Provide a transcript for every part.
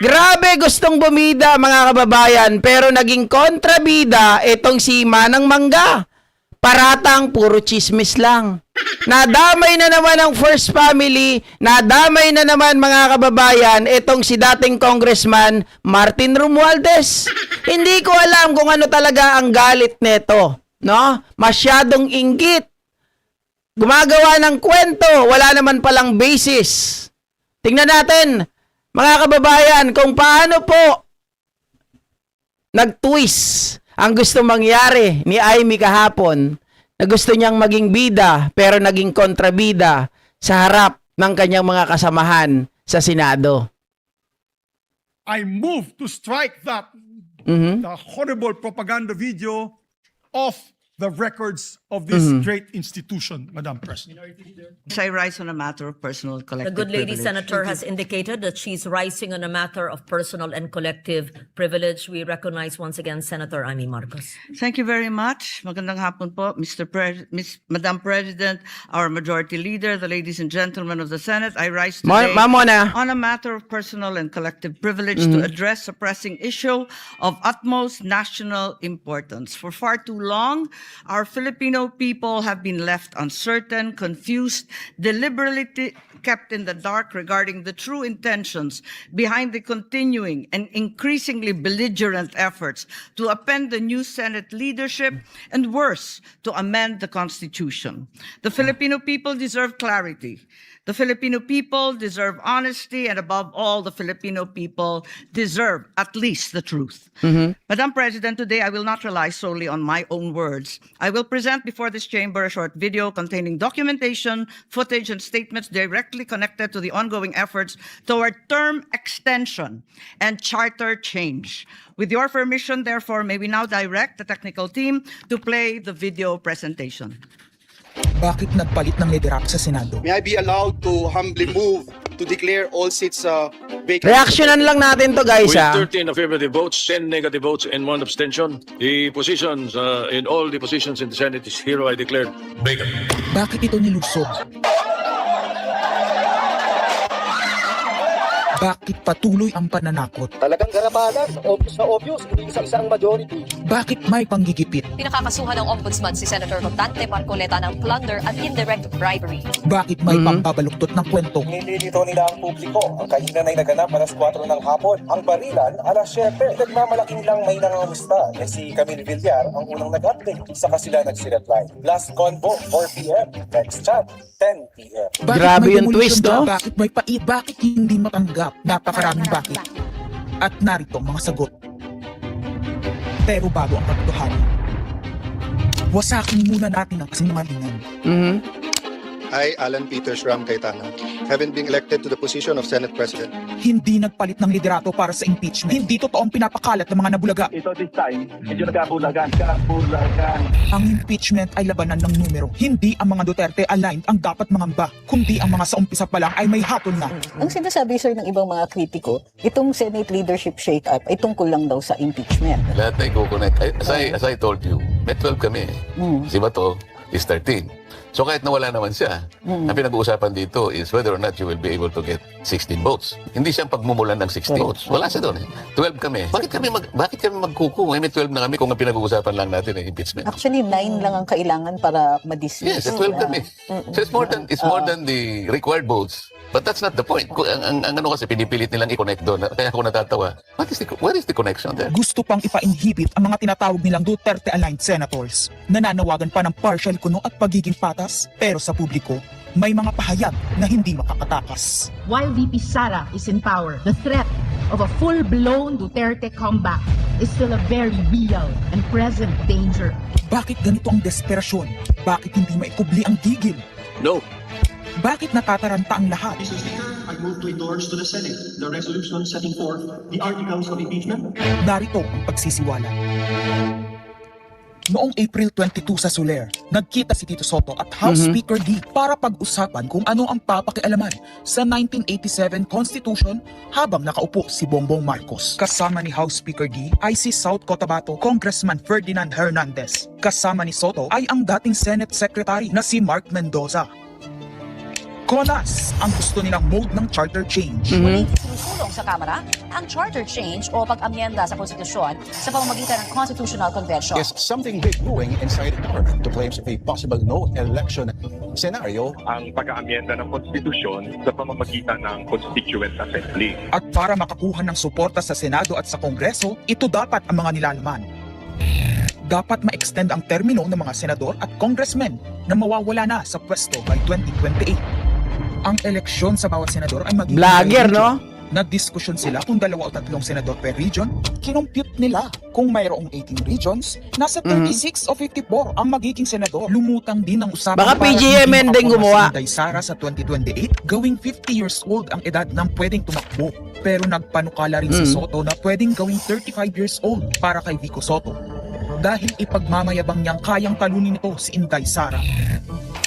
Grabe gustong bumida mga kababayan, pero naging kontrabida itong si Manang Mangga. Paratang puro chismis lang. Nadamay na naman ang First Family, nadamay na naman mga kababayan itong si dating Congressman Martin Romualdez. Hindi ko alam kung ano talaga ang galit nito, no? Masyadong inggit. Gumagawa ng kwento, wala naman palang basis. Tingnan natin, mga kababayan, kung paano po nag-twist ang gusto mangyari ni Amy kahapon na gusto niyang maging bida pero naging kontrabida sa harap ng kanyang mga kasamahan sa Senado. I move to strike that the horrible propaganda video off the records of this great institution, Madam President. I rise on a matter of personal collective The good lady privilege. senator has indicated that she's rising on a matter of personal and collective privilege. We recognize once again Senator Amy Marcos. Thank you very much. Magandang hapon po, Madam President, our Majority Leader, the ladies and gentlemen of the Senate. I rise today Ma'am Mona. on a matter of personal and collective privilege to address a pressing issue of utmost national importance. For far too long, our Filipino people have been left uncertain, confused, deliberately kept in the dark regarding the true intentions behind the continuing and increasingly belligerent efforts to append the new Senate leadership and worse, to amend the Constitution. The Filipino people deserve clarity. The Filipino people deserve honesty, and above all, the Filipino people deserve at least the truth. Madam President, today I will not rely solely on my own words. I will present before this chamber a short video containing documentation, footage, and statements directly connected to the ongoing efforts toward term extension and charter change. With your permission, therefore, may we now direct the technical team to play the video presentation. Bakit nagpalit ng liderato sa Senado? May I be allowed to humbly move to declare all seats vacant? Reaksyonan lang natin to guys With ha. 13 affirmative votes, 10 negative votes, and 1 abstention, the positions in all the positions in the Senate is hereby declared vacant. Bakit ito nilusog? Bakit patuloy ang pananakot? Talagang garabalan, obvious na obvious, hindi isa-isang majority. Bakit may panggigipit? Pinakakasuhan ng Ombudsman si Senator Rodante Marcoleta ng plunder at indirect bribery. Bakit may pambabaluktot ng kwento? Nililito nila ang publiko. Ang kainan ay naganap alas 4 ng hapon. Ang barilan, alas 7. Nagmamalaking lang may nangangamusta na si Camille Villar ang unang nag-update. Saka sila nagsi-reply. Last convo, 4 p.m. Next chat, 10 p.m. Bakit Grabe may yung twist, demolition no? Bakit may pait? Bakit hindi matanggap? Napakaraming bakit. At narito ang mga sagot. Pero bago ang katotohanan, wasakin muna natin ang kasinungalingan. I, Alan Peters Ram Cayetano, having been elected to the position of Senate President. Hindi nagpalit ng liderato para sa impeachment. Hindi totoong pinapakalat ng mga nabulaga. Ito this time, medyo nagkabulagan. Ang impeachment ay labanan ng numero. Hindi ang mga Duterte aligned ang dapat mangamba, kundi ang mga sa umpisa pa lang ay may hatol na. Ang sinasabi sir ng ibang mga kritiko, itong Senate leadership shake-up ay tungkol lang daw sa impeachment. Lahat na i-connect. As I told you, may 12 kami. Si Bato is 13. So kahit nawala naman siya, ang pinag-uusapan dito is whether or not you will be able to get 16 votes. Hindi siya pagmumulan ng 16 votes. Wala siya doon. 12 kami. Bakit kami magkuku? May 12 na kami kung ang pinag-uusapan lang natin ay impeachment. Actually, 9 lang ang kailangan para ma-dismiss. Yes, 12 kami. So it's more than the required votes. But that's not the point. Ang ano kasi pinipilit nilang i-connect doon. Kaya ako natatawa. Where is the connection there? Gusto pang ipa-inhibit ang mga tinatawag nilang Duterte-aligned senators. Nananawagan pa ng partial kuno at pagiging patas, pero sa publiko, may mga pahayag na hindi makakatakas. While VP Sara is in power, the threat of a full-blown Duterte comeback is still a very real and present danger. Bakit ganito ang desperasyon? Bakit hindi maikubli ang gigil? No. Bakit natataranta ang lahat? Mr. Speaker, I move to endorse to the Senate the resolution setting forth the articles of impeachment. Narito ang pagsisiwala. Noong April 22 sa Soler, nagkita si Tito Soto at House Speaker D para pag-usapan kung ano ang papakialaman sa 1987 Constitution habang nakaupo si Bongbong Marcos. Kasama ni House Speaker D ay si South Cotabato Congressman Ferdinand Hernandez. Kasama ni Soto ay ang dating Senate Secretary na si Mark Mendoza. CONAS ang gusto nilang mode ng charter change. Muling sinusulong sa Kamara ang charter change o pag-amyenda sa konstitusyon sa pamamagitan ng Constitutional Convention. Is something big brewing inside the government to claims of a possible no-election scenario. Ang pag-aamyenda ng konstitusyon sa pamamagitan ng Constituent Assembly. At para makakuha ng suporta sa Senado at sa Kongreso, ito dapat ang mga nilalaman. Dapat ma-extend ang termino ng mga senador at congressmen na mawawala na sa pwesto by 2028. Ang eleksyon sa bawat senador ay magiging Vlogger, by region. no? Nagdiskusyon sila kung 2 o 3 senador per region. Kinompute nila kung mayroong 18 regions, nasa 36 o 54 ang magiging senador. Lumutang din ang usapan Baka para PGMN hindi din gumawa. makaporma si Inday Sara sa 2028, gawing 50 years old ang edad ng pwedeng tumakbo. Pero nagpanukala rin si Soto na pwedeng gawing 35 years old para kay Vico Soto. Dahil ipagmamayabang niyang kayang talunin ito si Inday Sara.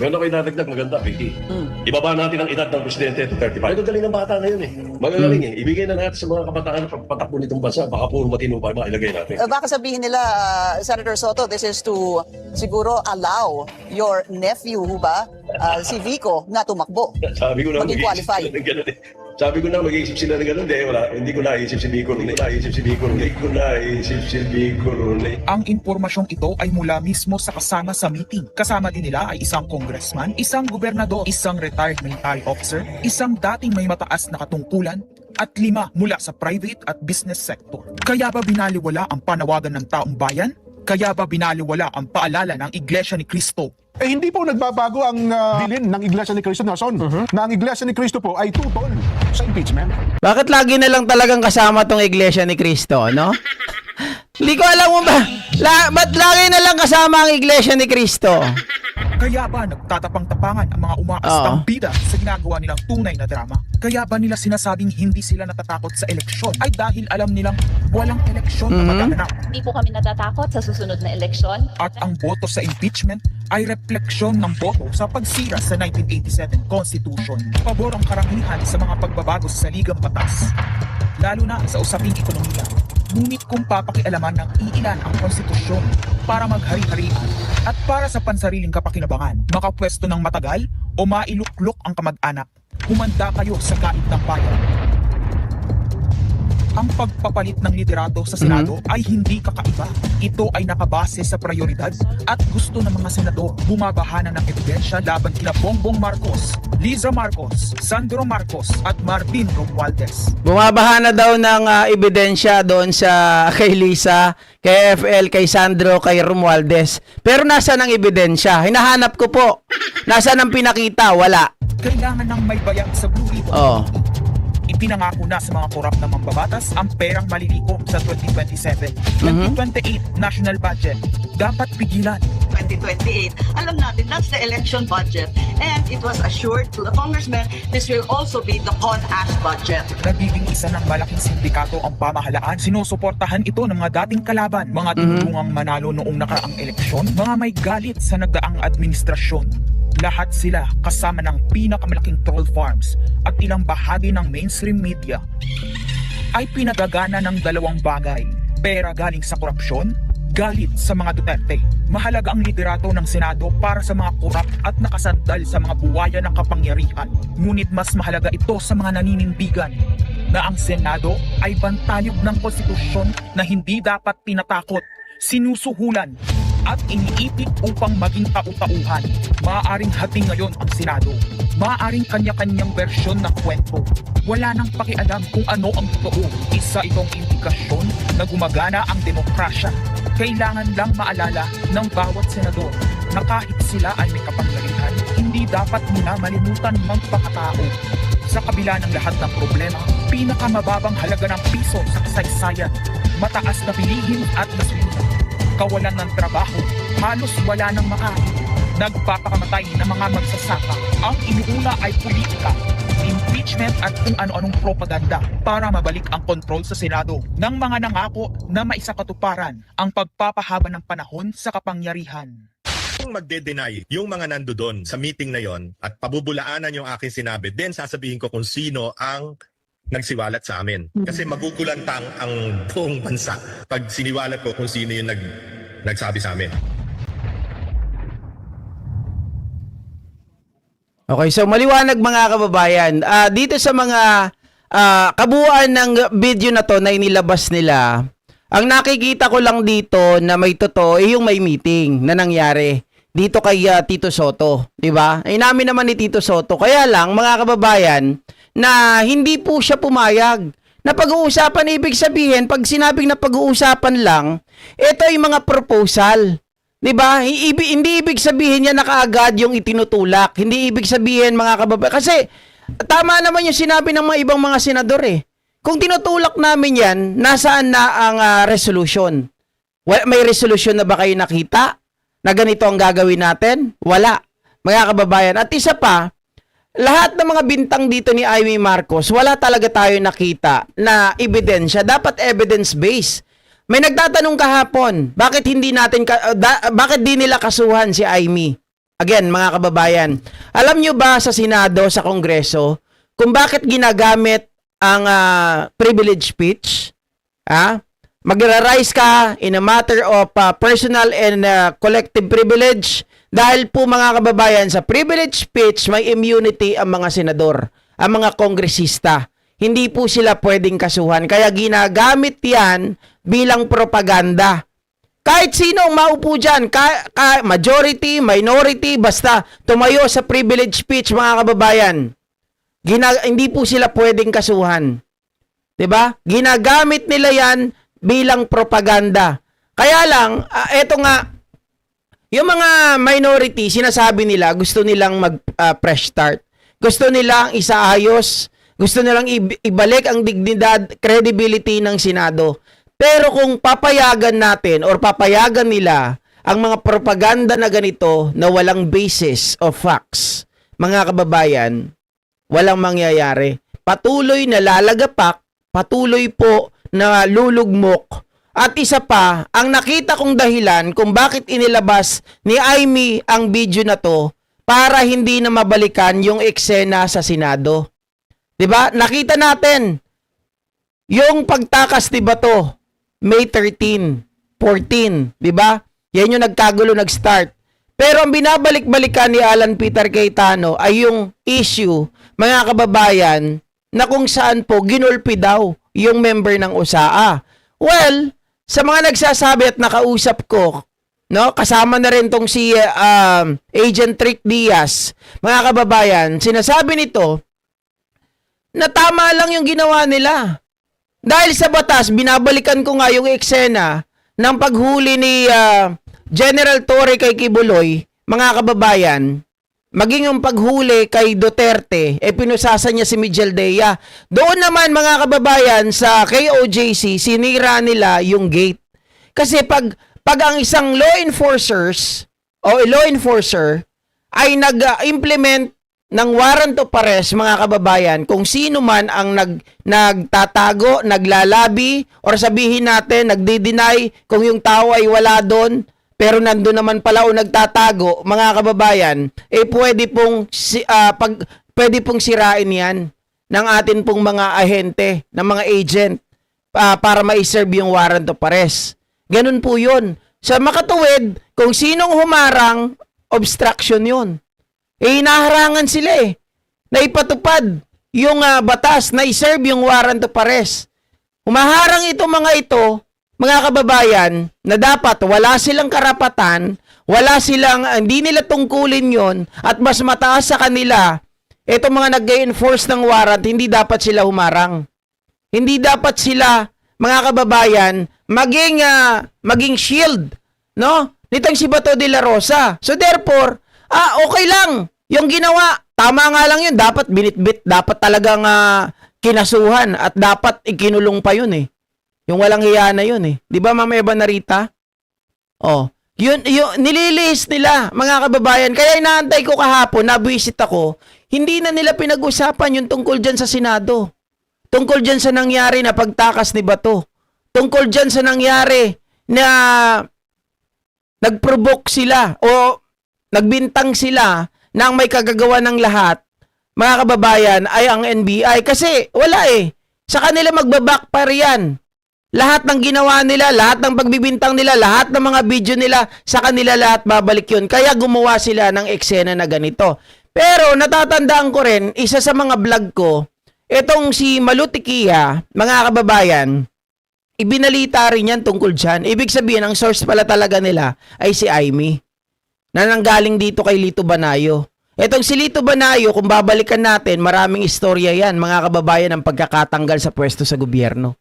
Meron ako inadagdag maganda, Vicky. Ibaba natin ang edad ng presidente to 35. Ay, gagaling ng bata ngayon eh. Magagaling eh. Ibigay na natin sa mga kabataan na pagpatakbo nitong bansa. Baka puro matino pa ilagay natin. Baka sabihin nila, Senator Soto, this is to siguro allow your nephew, ba, si Vico, na tumakbo. Sabi ko na Maging qualified. Ganun eh. Sabi ko na mag-iisip sila ng ganun. Hindi ko naisip si Vico. Ang impormasyong ito ay mula mismo sa kasama sa meeting. Kasama din nila ay isang congressman, isang gobernador, isang retired military officer, isang dating may mataas na katungkulan, at 5 mula sa private at business sector. Kaya ba binaliwala ang panawagan ng taong bayan? Kaya ba binaliwala ang paalala ng Iglesia ni Cristo? Eh hindi po nagbabago ang bilin ng Iglesia ni Cristo, Nelson, na ang Iglesia ni Cristo po ay tutol sa impeachment. Bakit lagi na lang talagang kasama tong Iglesia ni Cristo, no? Hindi ko alam mo ba, ba't lagi na lang kasama ang Iglesia ni Cristo? Kaya ba nagtatapang-tapangan ang mga umaastang bida sa ginagawa nilang tunay na drama? Kaya ba nila sinasabing hindi sila natatakot sa eleksyon ay dahil alam nilang walang eleksyon na magaganap? Hindi po kami natatakot sa susunod na eleksyon. At ang boto sa impeachment ay refleksyon ng boto sa pagsira sa 1987 Constitution. Pabor ang karamihan sa mga pagbabago sa saligang batas, lalo na sa usaping ekonomiya. Ngunit kung papakialaman ng iilan ang konstitusyon para maghari-harian at para sa pansariling kapakinabangan, makapwesto ng matagal o mailuklok ang kamag-anak, humanda kayo sa kait ng bayan. Ang pagpapalit ng liderato sa Senado ay hindi kakaiba. Ito ay nakabase sa prioridad at gusto ng mga senador. Bumabahanan ng ebidensya laban kina Bongbong Marcos, Liza Marcos, Sandro Marcos at Martin Romualdez. Bumabaha na daw ng ebidensya doon sa kay Lisa, kay FL, kay Sandro, kay Romualdez. Pero nasaan ang ebidensya? Hinahanap ko po. Nasaan ang pinakita? Wala. Kailangan ng may bayag sa Blue Ribbon. Oh. Ipinangako na sa mga korap na mambabatas ang perang malilikom sa 2027. 2028 national budget. Dapat pigilan. 2028. Alam natin, that's the election budget. And it was assured to the congressman, this will also be the CONAS budget. Nagiging isa ng malaking sindikato ang pamahalaan. Sinusuportahan ito ng mga dating kalaban, mga tinulungang manalo noong nakaraang eleksyon, mga may galit sa nagdaang administrasyon. Lahat sila kasama ng pinakamalaking troll farms at ilang bahagi ng mainstream media ay pinagagana ng 2 bagay. Pera galing sa korupsyon, galit sa mga Duterte. Mahalaga ang liderato ng Senado para sa mga korap at nakasandal sa mga buwaya ng kapangyarihan. Ngunit mas mahalaga ito sa mga naninindigan na ang Senado ay bantayog ng konstitusyon na hindi dapat tinatakot, sinusuhulan at iniipit upang maging tau-tauhan. Maaaring hati ngayon ang Senado. Maaaring kanya-kanyang bersyon ng kwento. Wala nang pakialam kung ano ang totoo. Isa itong indikasyon na gumagana ang demokrasya. Kailangan lang maalala ng bawat senador na kahit sila ay may kapangyarihan, hindi dapat nila malimutan magpakatao. Sa kabila ng lahat ng problema, pinakamababang halaga ng piso sa kasaysayan, mataas na bilihin at gasolina, kawalan ng trabaho, halos wala ng makain, nagpapakamatay ng mga magsasaka. Ang inuuna ay politika, impeachment at kung ano-anong propaganda para mabalik ang kontrol sa Senado ng mga nangako na maisakatuparan ang pagpapahaba ng panahon sa kapangyarihan. Kung magde-deny yung mga nandoon sa meeting na yon at pabubulaanan yung aking sinabi, then sasabihin ko kung sino ang nagsiwalat sa amin. Kasi magugulantang ang buong bansa pag siniwalat ko kung sino yung nagsabi sa amin. Okay, so maliwanag mga kababayan. Dito sa mga kabuuan ng video na to na inilabas nila, ang nakikita ko lang dito na may totoo yung may meeting na nangyari dito kay Tito Soto, 'di ba? Inamin naman ni Tito Soto. Kaya lang mga kababayan na hindi po siya pumayag. Na pag-uusapan, ibig sabihin, pag sinabing na pag-uusapan lang, ito ay mga proposal. 'Di ba? Hindi ibig sabihin niya na kaagad yung itinutulak. Hindi ibig sabihin mga kababayan. Kasi tama naman yung sinabi ng mga ibang mga senador eh. Kung tinutulak namin yan, nasaan na ang resolution? May resolution na ba kayo nakita? Na ganito ang gagawin natin? Wala. Mga kababayan. At isa pa, lahat ng mga bintang dito ni Amy Marcos, wala talaga tayo nakita na ebidensya. Dapat evidence-based. May nagtatanong kahapon, bakit bakit di nila kasuhan si Amy? Again, mga kababayan, alam nyo ba sa Senado, sa Kongreso, kung bakit ginagamit ang privilege speech? Magra-rise ka in a matter of personal and collective privilege dahil po mga kababayan, sa privilege speech may immunity ang mga senador, ang mga kongresista. Hindi po sila pwedeng kasuhan. Kaya ginagamit yan bilang propaganda. Kahit sino ang maupo dyan, majority, minority, basta tumayo sa privilege speech mga kababayan, hindi po sila pwedeng kasuhan. 'Di ba? Ginagamit nila yan bilang propaganda. Kaya lang, eto nga, yung mga minority, sinasabi nila, gusto nilang mag-fresh start. Gusto nilang isaayos. Gusto nilang ibalik ang dignidad, credibility ng Senado. Pero kung papayagan natin or papayagan nila ang mga propaganda na ganito na walang basis of facts, mga kababayan, walang mangyayari. Patuloy na lalagapak, patuloy po na lulugmok. At isa pa, ang nakita kong dahilan kung bakit inilabas ni Amy ang video na to para hindi na mabalikan yung eksena sa Senado. 'Di ba? Nakita natin yung pagtakas ni Bato May 13, 14, 'di ba? Yan yung nagkagulo, nag-start. Pero ang binabalik-balikan ni Alan Peter Cayetano ay yung issue, mga kababayan, na kung saan po ginulpi daw yung member ng USAA. Well, sa mga nagsasabi at nakausap ko, no, kasama na rin tong si Agent Rick Diaz, mga kababayan, sinasabi nito na tama lang yung ginawa nila. Dahil sa batas, binabalikan ko nga yung eksena ng paghuli ni General Torre kay Kibuloy, mga kababayan, maging yung paghuli kay Duterte, pinusasan niya si Miguel Dea. Doon naman, mga kababayan, sa KOJC, sinira nila yung gate. Kasi pag ang isang law enforcer ay nag-implement ng warrant of arrest, mga kababayan, kung sino man ang nagtatago, naglalabi, or sabihin natin, nagdi-deny kung yung tao ay wala doon, pero nandun naman pala o nagtatago, mga kababayan, pwede pong sirain yan ng atin pong mga ahente, ng mga agent, para ma-serve yung warrant of arrest. Ganun po yun. Sa makatuwid, kung sinong humarang, obstruction yun. Hinaharangan sila na ipatupad yung batas na i-serve yung warrant of arrest. Humaharang ito mga ito, mga kababayan, na dapat wala silang karapatan, hindi nila tungkulin yon, at mas mataas sa kanila, itong mga nag-enforce ng warrant, hindi dapat sila humarang. Hindi dapat sila, mga kababayan, maging shield, no? Nitong si Bato de la Rosa. So therefore, okay lang. Yung ginawa, tama nga lang yun. Dapat binitbit, dapat talagang kinasuhan at dapat ikinulong pa yun Yung walang hiya na yun Di ba, Ma'am Eva Narita? Yun, nililist nila, mga kababayan. Kaya inaantay ko kahapon, nabuisit ako, hindi na nila pinag-usapan yung tungkol dyan sa Senado. Tungkol dyan sa nangyari na pagtakas ni Bato. Tungkol dyan sa nangyari na nag-provoke sila o nagbintang sila na ang may kagagawa ng lahat, mga kababayan, ay ang NBI. Kasi wala sa kanila magbabackfire yan. Lahat ng ginawa nila, lahat ng pagbibintang nila, lahat ng mga video nila, sa kanila lahat babalik yun. Kaya gumawa sila ng eksena na ganito. Pero natatandaan ko rin, isa sa mga vlog ko, itong si Malutikia, mga kababayan, ibinalita rin yan tungkol dyan. Ibig sabihin, ang source pala talaga nila ay si Aimee, na nanggaling dito kay Lito Banayo. Itong si Lito Banayo, kung babalikan natin, maraming istorya yan, mga kababayan, ng pagkakatanggal sa pwesto sa gobyerno.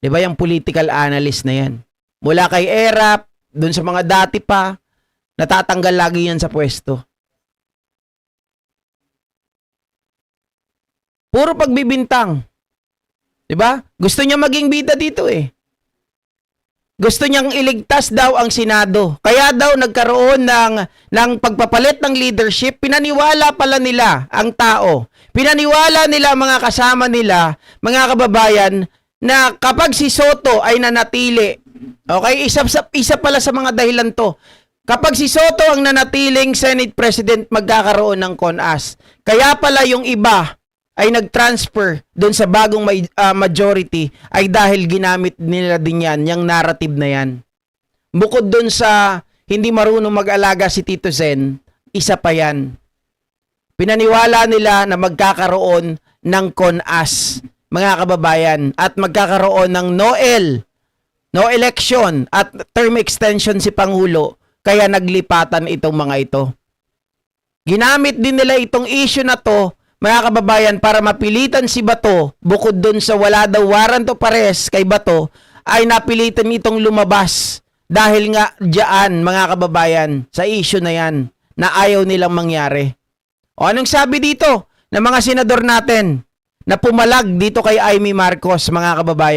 Diba yung political analyst na yan? Mula kay ERAP, dun sa mga dati pa, natatanggal lagi yan sa pwesto. Puro pagbibintang. 'Di ba? Gusto niya maging bida dito eh. Gusto niyang iligtas daw ang Senado. Kaya daw nagkaroon ng pagpapalit ng leadership, pinaniwala pala nila ang tao. Pinaniwala nila mga kasama nila, mga kababayan, na kapag si Soto ay nanatili, okay, isa pala sa mga dahilan to. Kapag si Soto ang nanatiling Senate President, magkakaroon ng CONAS. Kaya pala yung iba ay nag-transfer doon sa bagong majority ay dahil ginamit nila din yan, yung narrative na yan. Bukod doon sa hindi marunong mag-alaga si Tito Sen, isa pa yan. Pinaniwala nila na magkakaroon ng CONAS, mga kababayan, at magkakaroon ng no election at term extension si Pangulo, kaya naglipatan itong mga ito. Ginamit din nila itong issue na to, mga kababayan, para mapilitan si Bato, bukod dun sa wala daw warrant of arrest kay Bato, ay napilitan itong lumabas dahil nga diyan, mga kababayan, sa issue na yan, na ayaw nilang mangyari. O anong sabi dito ng mga senador natin na pumalag dito kay Aimee Marcos, mga kababayan?